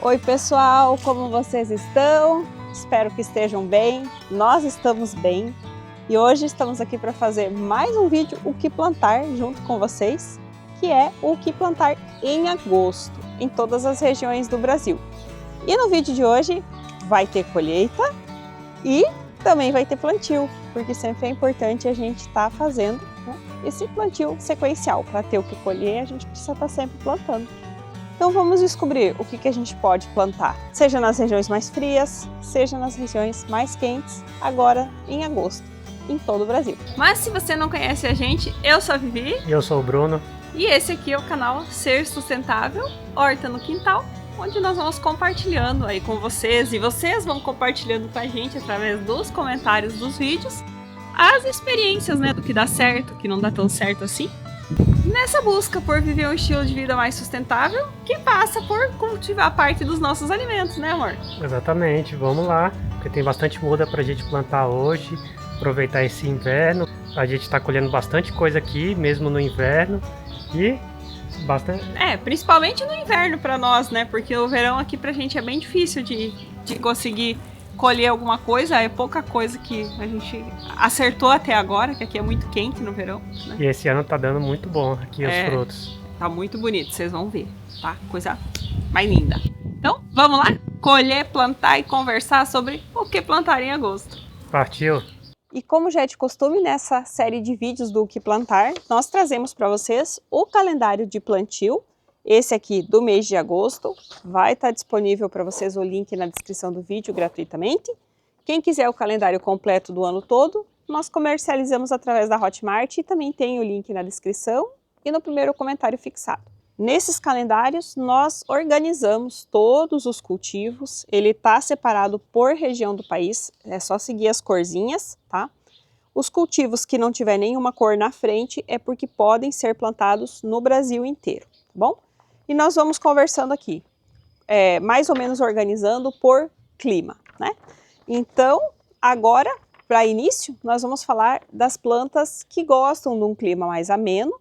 Oi pessoal, como vocês estão? Espero que estejam bem, nós estamos bem e hoje estamos aqui para fazer mais um vídeo O que plantar junto com vocês, que é o que plantar em agosto, em todas as regiões do Brasil. E no vídeo de hoje vai ter colheita e também vai ter plantio, porque sempre é importante a gente estar fazendo, né, esse plantio sequencial. Para ter o que colher, a gente precisa estar sempre plantando. Então vamos descobrir o que a gente pode plantar, seja nas regiões mais frias, seja nas regiões mais quentes, agora em agosto, em todo o Brasil. Mas se você não conhece a gente, eu sou a Vivi. E eu sou o Bruno. E esse aqui é o canal Ser Sustentável, Horta no Quintal, onde nós vamos compartilhando aí com vocês, e vocês vão compartilhando com a gente através dos comentários dos vídeos, as experiências, né, do que dá certo, o que não dá tão certo assim. Nessa busca por viver um estilo de vida mais sustentável, que passa por cultivar parte dos nossos alimentos, né, amor? Exatamente, vamos lá, porque tem bastante muda pra gente plantar hoje, aproveitar esse inverno. A gente tá colhendo bastante coisa aqui, mesmo no inverno, e bastante... principalmente no inverno pra nós, né, porque o verão aqui pra gente é bem difícil de conseguir colher alguma coisa, é pouca coisa que a gente acertou até agora, que aqui é muito quente no verão, né? E esse ano tá dando muito bom aqui os frutos. Tá muito bonito, vocês vão ver, tá? Coisa mais linda. Então, vamos lá? Colher, plantar e conversar sobre o que plantar em agosto. Partiu! E como já é de costume nessa série de vídeos do que plantar, nós trazemos para vocês o calendário de plantio. Esse aqui do mês de agosto, vai estar disponível para vocês o link na descrição do vídeo gratuitamente. Quem quiser o calendário completo do ano todo, nós comercializamos através da Hotmart e também tem o link na descrição e no primeiro comentário fixado. Nesses calendários nós organizamos todos os cultivos, ele está separado por região do país, é só seguir as corzinhas, tá? Os cultivos que não tiver nenhuma cor na frente é porque podem ser plantados no Brasil inteiro, tá bom? E nós vamos conversando aqui, mais ou menos organizando por clima, né? Então, agora, para início, nós vamos falar das plantas que gostam de um clima mais ameno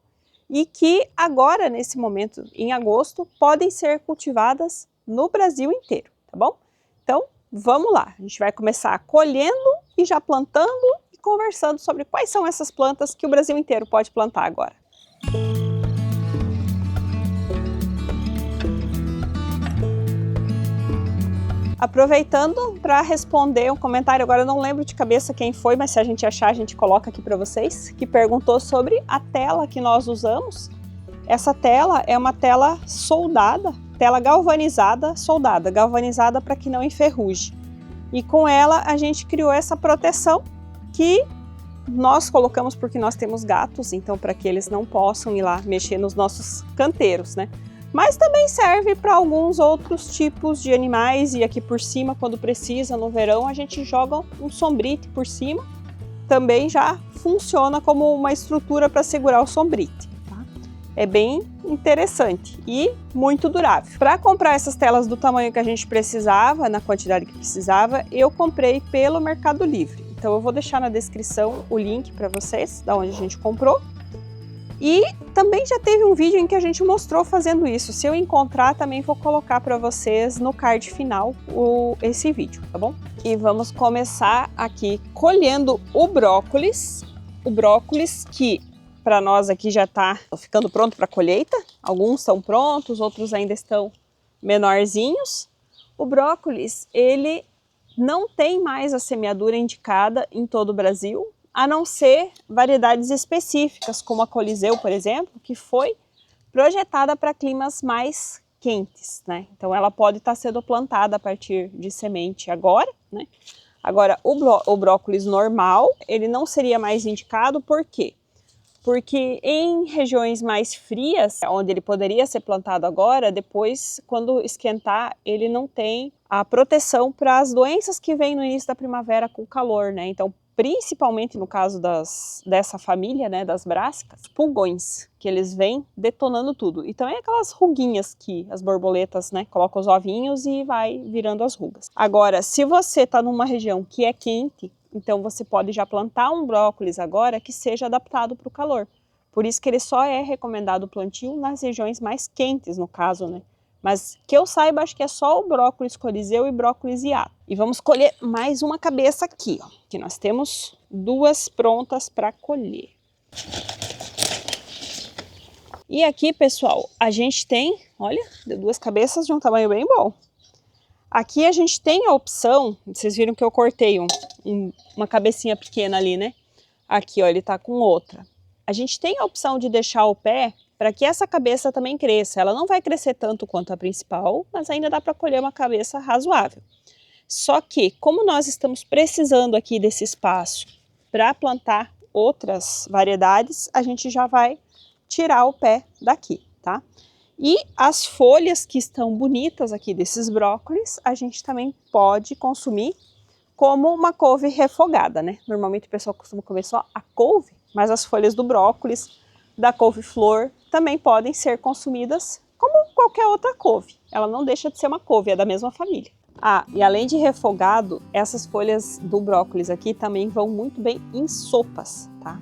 e que agora, nesse momento, em agosto, podem ser cultivadas no Brasil inteiro, tá bom? Então, vamos lá. A gente vai começar colhendo e já plantando e conversando sobre quais são essas plantas que o Brasil inteiro pode plantar agora. Aproveitando para responder um comentário, agora eu não lembro de cabeça quem foi, mas se a gente achar, a gente coloca aqui para vocês, que perguntou sobre a tela que nós usamos. Essa tela é uma tela soldada, tela galvanizada, soldada, galvanizada para que não enferruje. E com ela a gente criou essa proteção que nós colocamos porque nós temos gatos, então para que eles não possam ir lá mexer nos nossos canteiros, né? Mas também serve para alguns outros tipos de animais e aqui por cima, quando precisa, no verão, a gente joga um sombrite por cima. Também já funciona como uma estrutura para segurar o sombrite, tá? É bem interessante e muito durável. Para comprar essas telas do tamanho que a gente precisava, na quantidade que precisava, eu comprei pelo Mercado Livre. Então eu vou deixar na descrição o link para vocês, da onde a gente comprou. E também já teve um vídeo em que a gente mostrou fazendo isso. Se eu encontrar, também vou colocar para vocês no card final esse vídeo, tá bom? E vamos começar aqui colhendo o brócolis. O brócolis que para nós aqui já está ficando pronto para colheita. Alguns estão prontos, outros ainda estão menorzinhos. O brócolis, ele não tem mais a semeadura indicada em todo o Brasil, a não ser variedades específicas, como a Coliseu, por exemplo, que foi projetada para climas mais quentes, né? Então ela pode estar sendo plantada a partir de semente agora, né? Agora o brócolis normal, ele não seria mais indicado, por quê? Porque em regiões mais frias, onde ele poderia ser plantado agora, depois, quando esquentar, ele não tem a proteção para as doenças que vêm no início da primavera com o calor, né? Então, principalmente no caso dessa família, né, das brássicas, pulgões, que eles vêm detonando tudo. E também aquelas ruguinhas que as borboletas, né, colocam os ovinhos e vai virando as rugas. Agora, se você está numa região que é quente, então você pode já plantar um brócolis agora que seja adaptado para o calor. Por isso que ele só é recomendado o plantio nas regiões mais quentes, no caso, né, Mas que eu saiba, acho que é só o brócolis corizeu e brócolis hiato. E vamos colher mais uma cabeça aqui, ó, que nós temos 2 prontas para colher. E aqui, pessoal, a gente tem, olha, deu 2 cabeças de um tamanho bem bom. Aqui a gente tem a opção, vocês viram que eu cortei uma cabecinha pequena ali, né? Aqui, ó, ele tá com outra. A gente tem a opção de deixar o pé para que essa cabeça também cresça. Ela não vai crescer tanto quanto a principal, mas ainda dá para colher uma cabeça razoável. Só que, como nós estamos precisando aqui desse espaço para plantar outras variedades, a gente já vai tirar o pé daqui, tá? E as folhas que estão bonitas aqui desses brócolis, a gente também pode consumir como uma couve refogada, né? Normalmente o pessoal costuma comer só a couve, mas as folhas do brócolis, da couve-flor, também podem ser consumidas como qualquer outra couve. Ela não deixa de ser uma couve, é da mesma família. Ah, e além de refogado, essas folhas do brócolis aqui também vão muito bem em sopas, tá?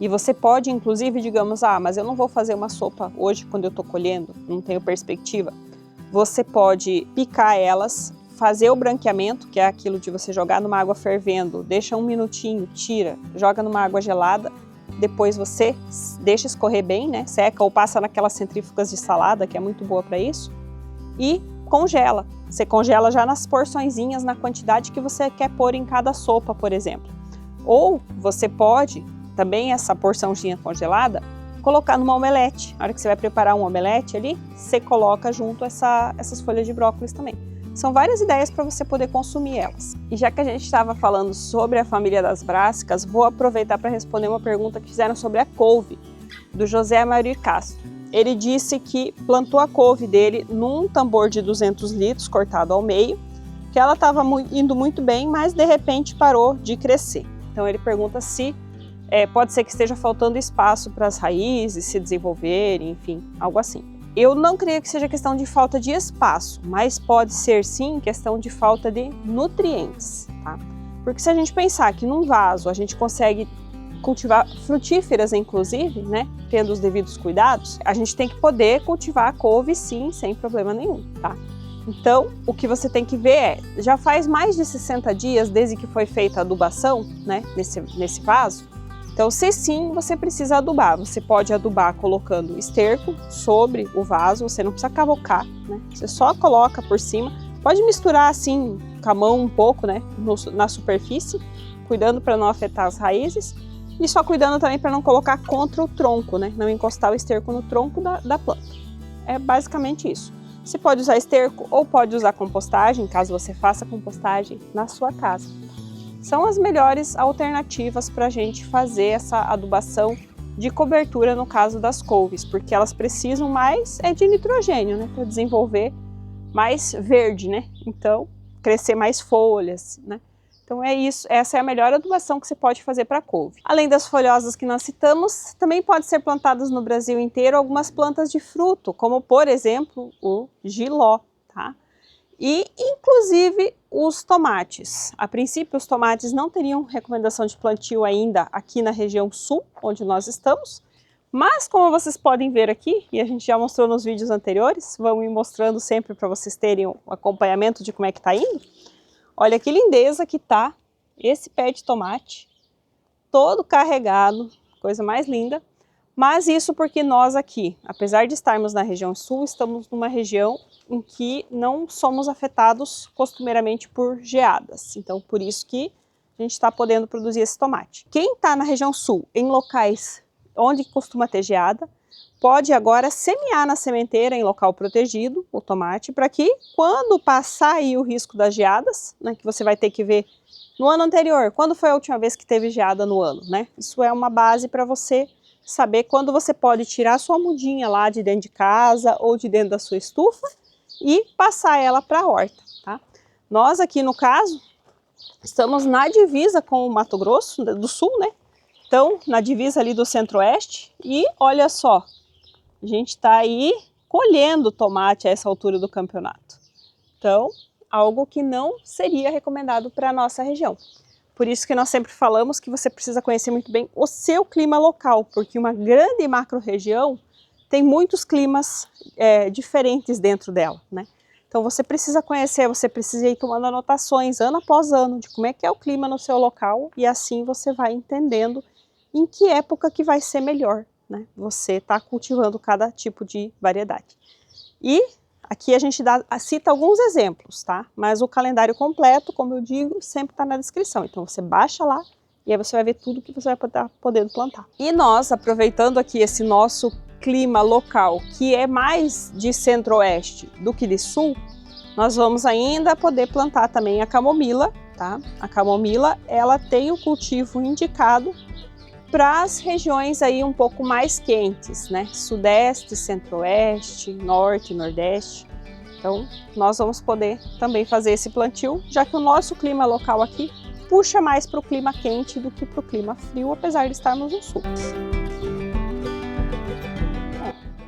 E você pode, inclusive, digamos, mas eu não vou fazer uma sopa hoje quando eu tô colhendo, não tenho perspectiva. Você pode picar elas, fazer o branqueamento, que é aquilo de você jogar numa água fervendo, deixa 1 minutinho, tira, joga numa água gelada, depois você deixa escorrer bem, né? Seca ou passa naquelas centrífugas de salada, que é muito boa para isso, e congela. Você congela já nas porçõezinhas, na quantidade que você quer pôr em cada sopa, por exemplo. Ou você pode, também essa porçãozinha congelada, colocar numa omelete. Na hora que você vai preparar um omelete ali, você coloca junto essas folhas de brócolis também. São várias ideias para você poder consumir elas. E já que a gente estava falando sobre a família das brássicas, vou aproveitar para responder uma pergunta que fizeram sobre a couve, do José Amaury Castro. Ele disse que plantou a couve dele num tambor de 200 litros, cortado ao meio, que ela estava indo muito bem, mas de repente parou de crescer. Então ele pergunta se pode ser que esteja faltando espaço para as raízes se desenvolverem, enfim, algo assim. Eu não creio que seja questão de falta de espaço, mas pode ser sim questão de falta de nutrientes, tá? Porque se a gente pensar que num vaso a gente consegue cultivar frutíferas, inclusive, né, tendo os devidos cuidados, a gente tem que poder cultivar a couve sim, sem problema nenhum, tá? Então, o que você tem que ver já faz mais de 60 dias desde que foi feita a adubação, né, nesse vaso. Então, se sim, você precisa adubar. Você pode adubar colocando esterco sobre o vaso, você não precisa cavocar, né? Você só coloca por cima. Pode misturar assim com a mão um pouco, né, na superfície, cuidando para não afetar as raízes e só cuidando também para não colocar contra o tronco, né? Não encostar o esterco no tronco da planta. É basicamente isso. Você pode usar esterco ou pode usar compostagem, caso você faça compostagem na sua casa. São as melhores alternativas para a gente fazer essa adubação de cobertura no caso das couves, porque elas precisam mais de nitrogênio, né, para desenvolver mais verde, né? Então, crescer mais folhas, né? Então é isso, essa é a melhor adubação que você pode fazer para a couve. Além das folhosas que nós citamos, também pode ser plantadas no Brasil inteiro algumas plantas de fruto, como por exemplo o jiló, tá? E inclusive os tomates. A princípio os tomates não teriam recomendação de plantio ainda aqui na região sul, onde nós estamos, mas como vocês podem ver aqui, e a gente já mostrou nos vídeos anteriores, vamos ir mostrando sempre para vocês terem um acompanhamento de como é que está indo. Olha que lindeza que tá esse pé de tomate, todo carregado, coisa mais linda. Mas isso porque nós aqui, apesar de estarmos na região sul, estamos numa região em que não somos afetados costumeiramente por geadas. Então, por isso que a gente está podendo produzir esse tomate. Quem está na região sul, em locais onde costuma ter geada, pode agora semear na sementeira em local protegido o tomate, para que quando passar aí o risco das geadas, né, que você vai ter que ver no ano anterior, quando foi a última vez que teve geada no ano, né? Isso é uma base para você saber quando você pode tirar a sua mudinha lá de dentro de casa ou de dentro da sua estufa e passar ela para a horta, tá? Nós aqui no caso, estamos na divisa com o Mato Grosso do Sul, né? Então, na divisa ali do Centro-Oeste e olha só, a gente está aí colhendo tomate a essa altura do campeonato. Então, algo que não seria recomendado para a nossa região. Por isso que nós sempre falamos que você precisa conhecer muito bem o seu clima local, porque uma grande macro-região tem muitos climas diferentes dentro dela, né? Então você precisa conhecer, você precisa ir tomando anotações ano após ano de como é que é o clima no seu local e assim você vai entendendo em que época que vai ser melhor, né? Você está cultivando cada tipo de variedade. E aqui a gente cita alguns exemplos, tá? Mas o calendário completo, como eu digo, sempre está na descrição. Então você baixa lá e aí você vai ver tudo que você vai estar podendo plantar. E nós, aproveitando aqui esse nosso clima local, que é mais de centro-oeste do que de sul, nós vamos ainda poder plantar também a camomila, tá? A camomila, ela tem o cultivo indicado para as regiões aí um pouco mais quentes, né? Sudeste, centro-oeste, norte, nordeste. Então, nós vamos poder também fazer esse plantio, já que o nosso clima local aqui puxa mais para o clima quente do que para o clima frio, apesar de estarmos no sul.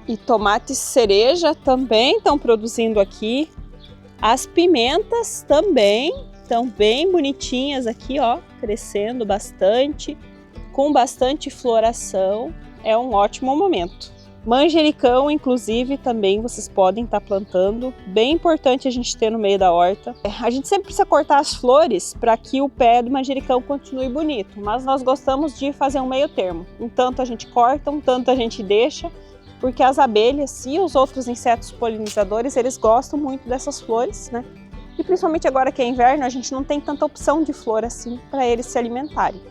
E tomates cereja também estão produzindo aqui. As pimentas também estão bem bonitinhas aqui, ó, crescendo bastante, com bastante floração. É um ótimo momento. Manjericão, inclusive, também vocês podem estar plantando. Bem importante a gente ter no meio da horta. A gente sempre precisa cortar as flores para que o pé do manjericão continue bonito, mas nós gostamos de fazer um meio termo. Um tanto a gente corta, um tanto a gente deixa, porque as abelhas e os outros insetos polinizadores, eles gostam muito dessas flores, né? E principalmente agora que é inverno, a gente não tem tanta opção de flor assim para eles se alimentarem.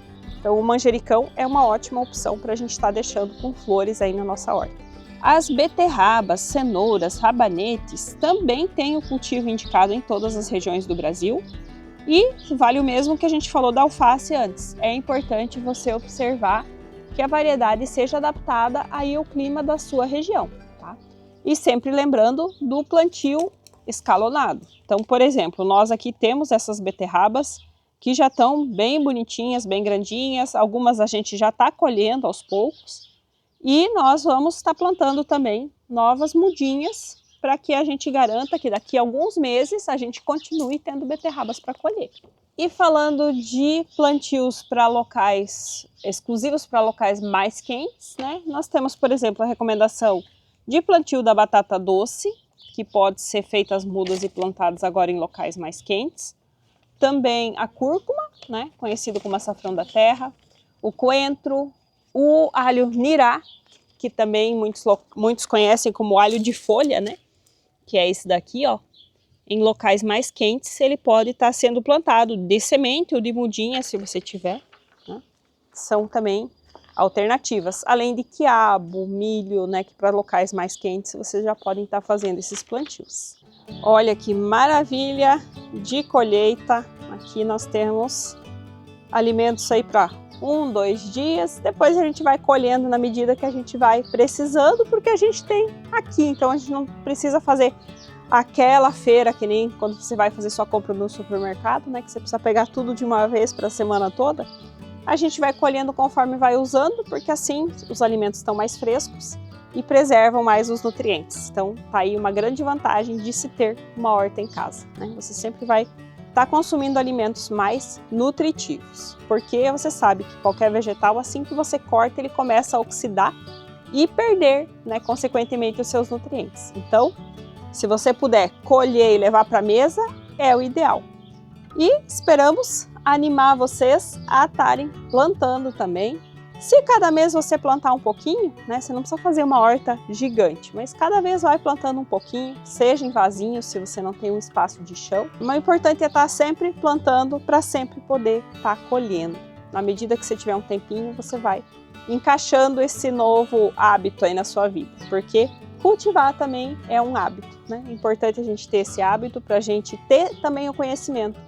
Então o manjericão é uma ótima opção para a gente estar deixando com flores aí na nossa horta. As beterrabas, cenouras, rabanetes também têm o cultivo indicado em todas as regiões do Brasil. E vale o mesmo que a gente falou da alface antes. É importante você observar que a variedade seja adaptada aí ao clima da sua região, tá? E sempre lembrando do plantio escalonado. Então, por exemplo, nós aqui temos essas beterrabas que já estão bem bonitinhas, bem grandinhas, algumas a gente já está colhendo aos poucos e nós vamos estar plantando também novas mudinhas para que a gente garanta que daqui a alguns meses a gente continue tendo beterrabas para colher. E falando de plantios para locais exclusivos para locais mais quentes, né? Nós temos, por exemplo, a recomendação de plantio da batata doce, que pode ser feita as mudas e plantadas agora em locais mais quentes. Também a cúrcuma, né? Conhecido como açafrão da terra, o coentro, o alho nirá, que também muitos conhecem como alho de folha, né? Que é esse daqui, ó. Em locais mais quentes, ele pode estar sendo plantado de semente ou de mudinha, se você tiver, né? São também alternativas, além de quiabo, milho, né, que para locais mais quentes vocês já podem estar fazendo esses plantios. Olha que maravilha de colheita, aqui nós temos alimentos aí para 1, 2 dias, depois a gente vai colhendo na medida que a gente vai precisando, porque a gente tem aqui, então a gente não precisa fazer aquela feira que nem quando você vai fazer sua compra no supermercado, né, que você precisa pegar tudo de uma vez para a semana toda. A gente vai colhendo conforme vai usando, porque assim os alimentos estão mais frescos e preservam mais os nutrientes. Então tá aí uma grande vantagem de se ter uma horta em casa, né? Você sempre vai estar consumindo alimentos mais nutritivos, porque você sabe que qualquer vegetal, assim que você corta, ele começa a oxidar e perder, né, consequentemente, os seus nutrientes. Então, se você puder colher e levar para a mesa, é o ideal. E esperamos animar vocês a estarem plantando também. Se cada mês você plantar um pouquinho, né, você não precisa fazer uma horta gigante, mas cada vez vai plantando um pouquinho, seja em vasinhos, se você não tem um espaço de chão. Mas o importante é estar sempre plantando para sempre poder estar colhendo. Na medida que você tiver um tempinho, você vai encaixando esse novo hábito aí na sua vida, porque cultivar também é um hábito, né? É importante a gente ter esse hábito para a gente ter também o conhecimento.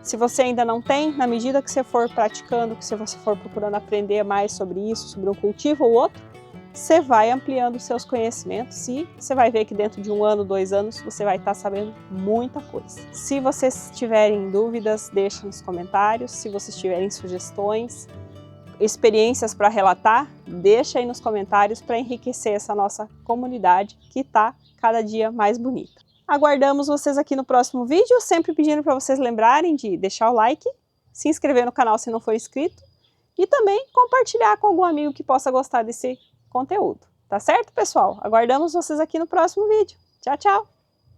Se você ainda não tem, na medida que você for praticando, que se você for procurando aprender mais sobre isso, sobre um cultivo ou outro, você vai ampliando os seus conhecimentos e você vai ver que dentro de 1 ano, 2 anos, você vai estar sabendo muita coisa. Se vocês tiverem dúvidas, deixem nos comentários. Se vocês tiverem sugestões, experiências para relatar, deixa aí nos comentários para enriquecer essa nossa comunidade que está cada dia mais bonita. Aguardamos vocês aqui no próximo vídeo, sempre pedindo para vocês lembrarem de deixar o like, se inscrever no canal se não for inscrito e também compartilhar com algum amigo que possa gostar desse conteúdo. Tá certo, pessoal? Aguardamos vocês aqui no próximo vídeo. Tchau, tchau!